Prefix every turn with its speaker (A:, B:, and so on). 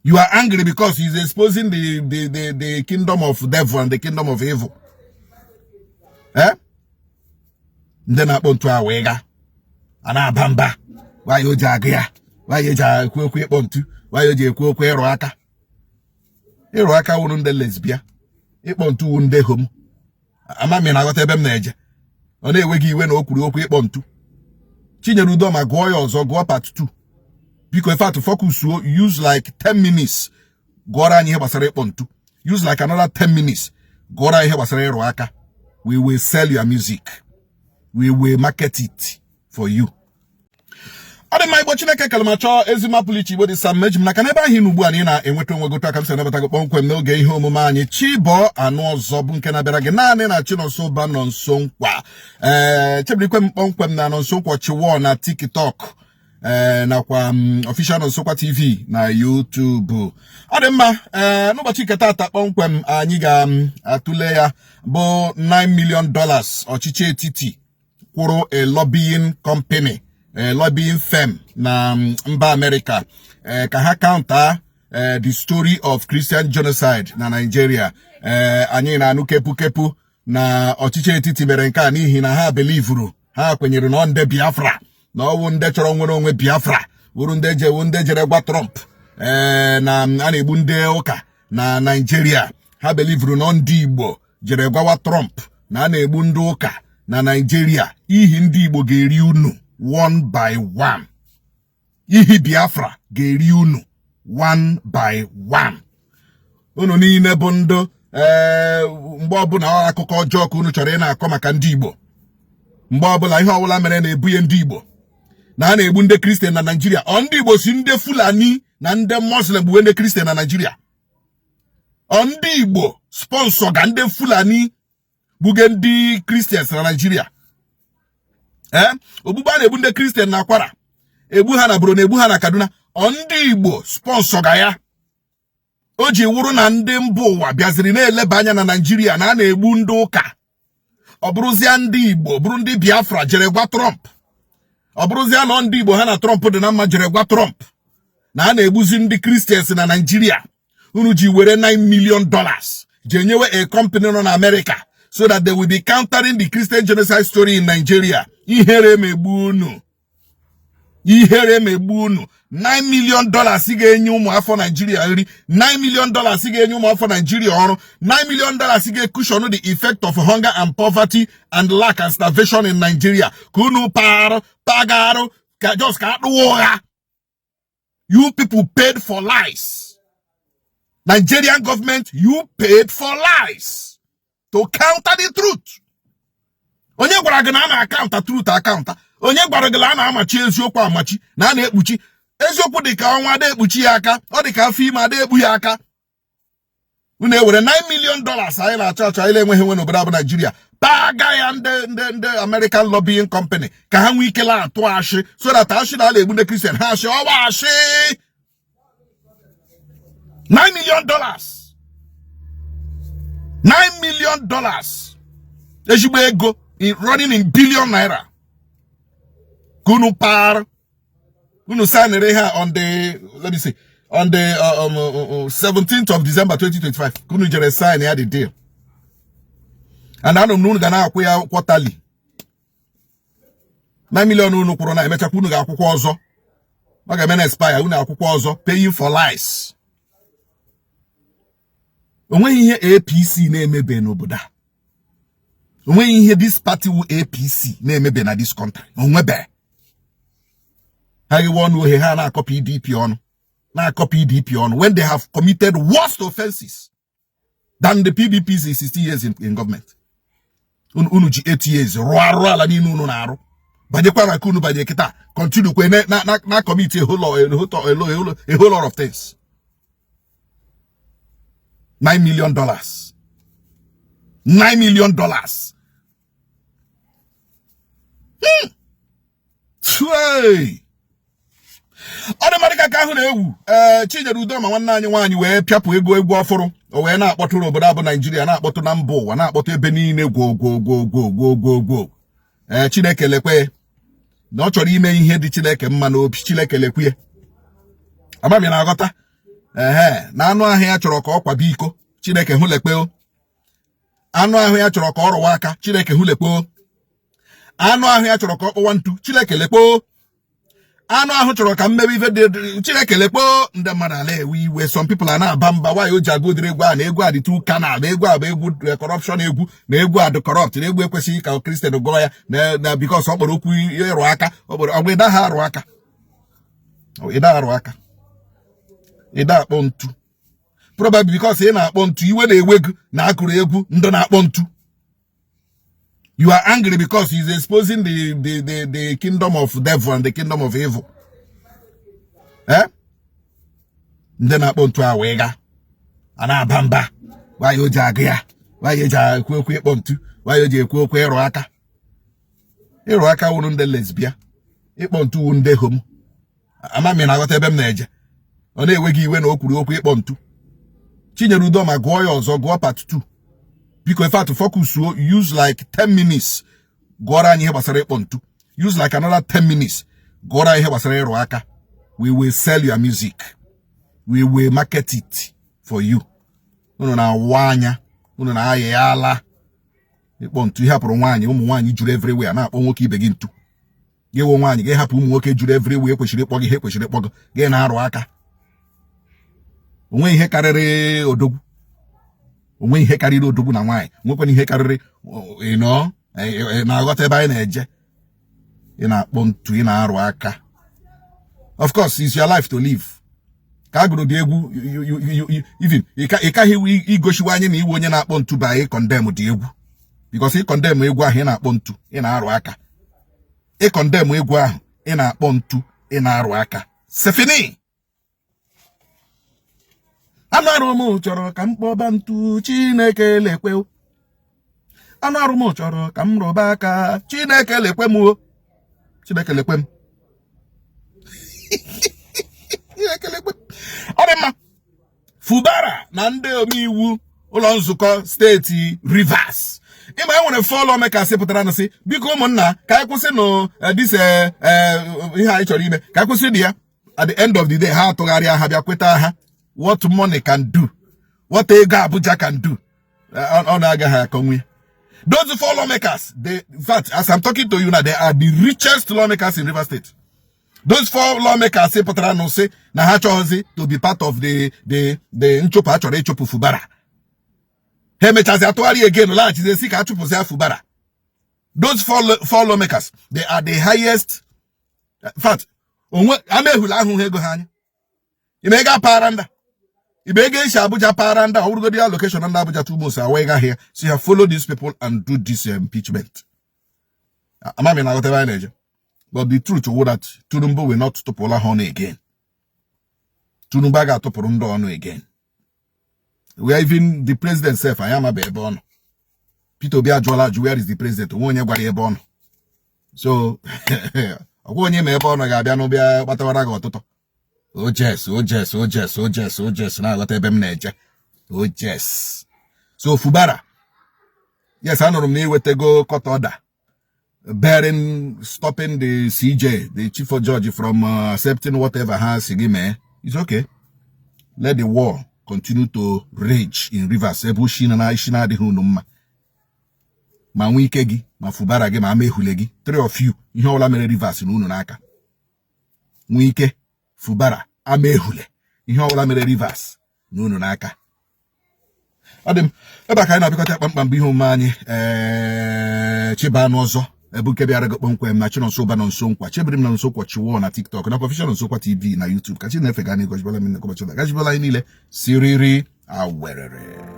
A: You are angry because he's exposing the kingdom of devil and the kingdom of evil. Eh? Then I want to awega. Anabamba. Why you jagia? Why you jagu pontu? Why you jagu roaka? Roaka won't the lesbia. It won't do the home. Amami na got a bem neje. On a wiggy when okuru pontu. Chinyere Udoma'S or go part 2. Because if I have to focus, use like 10 minutes. Gora nye basare pontu. Use like another 10 minutes. Gora nye basare roaka. We will sell your music. We will market it for you. Ade mai Chineke kalmacho ezima pulichi bo di samej na kaneba hinu bu ani na enweto nwegoto aka mse na bata kponkwe n'oge ihe omume anyị Chibo anu ozo bu nke na bịara gị naanị na Chinonso ba nọ nso nkwa chebirikwe mkponkwe na nọ nso nkwa chiwo na TikTok na kwa official Nonso Nkwa TV na YouTube. Ade mma n'ụbọchị nke tata kponkwe anyị ga atule ya bụ $9 million ọchịchị etiti kwụrụ a lobbying company, lobbying firm na mba America ka ha counter the story of Christian genocide na Nigeria. Anyị na anụ kepu na ọchịchị etiti mere nke a n'ihi na ha belivuru, ha kwenyere na ndị Biafra na ọwụ ndị chọrọ nwere onwe Biafra wuru ndị jere gwa Trump na a na-egbu ndị ụka na Nigeria. Ha belivuru na ndị Igbo jere gwawa Trump na a na-egbu ndị ụka na Nigeria. Ihi ndị Igbo ga-eri unu one by one. Ihi Biafra ga-eri unu one by one. Unu niile bụ ndo mgbe ọbụla akụkọ ọjọọ ka unu chọrọ ị na-akọ maka ndị Igbo, mgbe ọbụla ihe ọbụla mere na-ebuye ndị Igbo na a na-egbu ndị Kristian na Nigeria. Ọ ndị Igbo si ndị Fulani na ndị Muslim bụ ndị Kristian na Nigeria. Ọ ndị Igbo sponsor ga ndị Fulani buge ndị Christians na Nigeria. Ogbugba na-egbu ndị Christian na Akwara, egbu ha na Borno, egbu ha na Kaduna. Ọ ndị Igbo sponsor ga ya. O ji wuru na ndị mba ụwa bịaziri na-eleba anya na Nigeria na a na-egbu ndị ụka. Ọ bụrụzia ndị Igbo bụrụ ndị Biafra jere gwa Trump. Ọ bụrụzia na ndị Igbo ha na Trump dị na mma jere gwa Trump na a na-egbuzi ndị Christians na Nigeria. Unu ji were $9 million je nyewe a company nọ na America so that they will be countering the Christian genocide story in Nigeria. Ihere megbu unu. Ihere megbu unu. $9 million ga-enye ụmụ afọ Nigeria nri. $9 million ga-enye ụmụ afọ Nigeria ọrụ. $9 million ga-cushion the effect of hunger and poverty and lack and starvation in Nigeria. Kunu pagaru, just ka ụgha. You people paid for lies. Nigerian government, you paid for lies to counter the truth. Onye gwara gị na a na-akaụnta truth akaụnta. Onye gwara gị na a na-amachi eziokwu amachi na a na-ekpuchi. Eziokwu dị ka ọnwa ada ekpuchi ya aka, ọ dị ka afọ ime ada ekpu ya aka. Unu ewere $9 million anyị na-achọ anyị enweghị nwe n'obodo abụ Nigeria paga ya ndị American lobbying company ka ha nwee ike la atụ ashị so that ashị na ala egbu ndị Christian ha ashị ọwa ashị. $9 million. $9 million. Ezigbo ego running in billion naira. Kunu par. Kunu signere her on the, let me see, on the 17th of December 2025. Kunu jere sign here the deal. And I don't know gana akwya quarterly. $9 million unu kwuru na emecha kunu ga akwụkwọ ọzọ. Maga mena expire unu akwụkwọ ọzọ paying for lies. Onweghị ihe APC na-emebe n'obodo. Onweghị ihe this party wu APC na-emebe na this country. Onwebe. Ha iwonu he ha na copy PDP on. Na copy PDP on when they have committed worst offenses than the PDPs in 60 years in government. Unu ji 8 years roa la ni unu na arụ. Baje kwa na kunu baje kita continue kwe na commit a whole lot of things. $9 million. $9 million. Sway. Automatic ka ahụ na-ewu Chinyere Udoma'S nwanne anyị nwaanyị wee pịapụ egwu ọfụrụ o wee na-akpọtụ obodo abụ Nigeria na-akpọtụ na mba ụwa na-akpọtụ ebe niile gwo Chineke lekwe na ọ chọrọ ime ihe dị Chineke mma n'obi. Chineke lekwe amami na aghọta na anụ ahụ ya chọrọ ka ọ kwabe iko Chineke hụlekpeo anụ ahụ ya chọrọ ka ọ rụwa aka Chineke hụlekpeo anụ ahụ ya chọrọ ka ọ kpọwa ntu Chineke lekpoo anụ ahụ chọrọ ka mmebe ife dị Chineke lekpoo ndị mmadụ ala ewe iwe some people a na-aba mba nwaanyị o ji agụ ụdịrị egwu a na egwu adịtụ ụka na egwu a bụ egwu corruption egwu na egwu adị corrupt na egwu ekwesịghị ka Kristian gụọ ya na because ọ kpọrọ okwu ịrụ aka ọgbụ ịda ha arụ aka ịda arụ aka ịda akpọ ntu probably because ị na-akpọ ntu iwe na-ewe gị na akụrụ egwu ndị na-akpọ ntu. You are angry because he's exposing the kingdom of devil and the kingdom of evil. Ndị na-akpọ ntu awega ana abamba why you ji agụ ya why you ji ekwu okwu ịkpọ ntu why you ji ekwu okwu ịrụ aka wụrụ ndị lesbia ịkpọ ntu wụ ndị homo amami na-aghọta ebe m na-eje ọ na-enweghị iwe na o kwuru okwu ịkpọ ntu. Chinyere Udoma'S gụọ ya ọzọ gụọ part 2 biko ife atụ focus use like 10 minutes gụọrọ anyị ihe gbasara ịkpọ ntu use like another 10 minutes gụọrọ anyị ihe gbasara ịrụ aka. We will sell your music, we will market it for you. Unu na-awa anya unu na-ayị ala ịkpọ ntu ihe hapụrụ nwaanyị ụmụ nwaanyị juru everywhere na-akpọ nwoke ibe gị ntu gị wụ nwaanyị gị hapụ ụmụ nwoke juru everywhere kwesịrị ịkpọ gị ihe kwesịrị ịkpọ gị na-arụ aka. Onwe ihe karịrị odogwu onwe ihe karịrị odogwu na nwaanyị nwekwana ihe karịrị na-aghọta ebe anyị na-eje ị na-akpọ ntu ị na-arụ aka. Of course it's your life to live. Ka agụrụ dị egwu even ị kaghị igoshiwa anyị na iwe onye na-akpọ ntu ba ị condemn dị egwu because ị condemn egwu ahụ ị na-akpọ ntu ị na-arụ aka ị condemn egwu ahụ ị na-akpọ ntu ị na-arụ aka. Sefini anụ arụ m chọrọ ka m kpọba ntu Chineke lekwe anụ arụ m chọrọ ka m rụba aka Chineke lekwe m Chineke lekwe m ọ dị mma. Fubara na ndị omeiwu ụlọ nzukọ steeti Rivers ịma enwere 4 lawmakers pụtara na sị biko ụmụnna ka anyị kwụsị ihe anyị chọrọ ime ka anyị kwụsị dị ya. At the end of the day ha atụgharịa ha bịa kweta ha what money can do, what ego Abuja can do. On those 4 lawmakers, in fact, as I'm talking to you now, they are the richest lawmakers in River State. Those 4 lawmakers say Patrano say na ha chozi to be part of the nchopa achọrọ ịchụpụ Fubara. He mechazi atụgharị again la chize si ka achụpụ ya Fubara. Those 4 lawmakers, they are the highest. In fact, onwe amehula ahụ ego ha anya. Imega paranda. Ibege ishi Abuja paranda or go the location under Abuja 2 months away here. So you have followed these people and do this impeachment. Amami na whatever energy. But the truth is that Tunumbu will not stop Ola Honey again. Tunumba got to Purundo on again. We are even the president self. I am a baby. Peter Biajola, where is the president? One year born. So, one year may born a Gabiano Bia, whatever I got to. Oh yes. Now what a bemneja. Oh yes. So Fubara. Yes, I know me with the go court order. Stopping the CJ, the chief of judge, from accepting whatever has Sigime. It's okay. Let the war continue to rage in Rivers. Ebushin and Aishina de Hunuma. Ma wikegi, ma Fubara ge ma mehulegi. 3 of you. You all many Rivers in Ununaka. Wike. Fubara amehule ihe ọbụla mere Rivers n'unu n'aka. Ọ dị m ebe ka anyị na-abịakọta kpamkpam bụ ihe omume anyị chiba n'ọzọ ebe nke bịara gị kpọmkwem na Chinonso Ụba nọ nso nkwa chebiri m na nso kwachiwo na TikTok na Professional Nsokwa TV na YouTube ka chi na-efe ga na-egojibela m nnekọbachi gajibela anyị niile siriri awerere.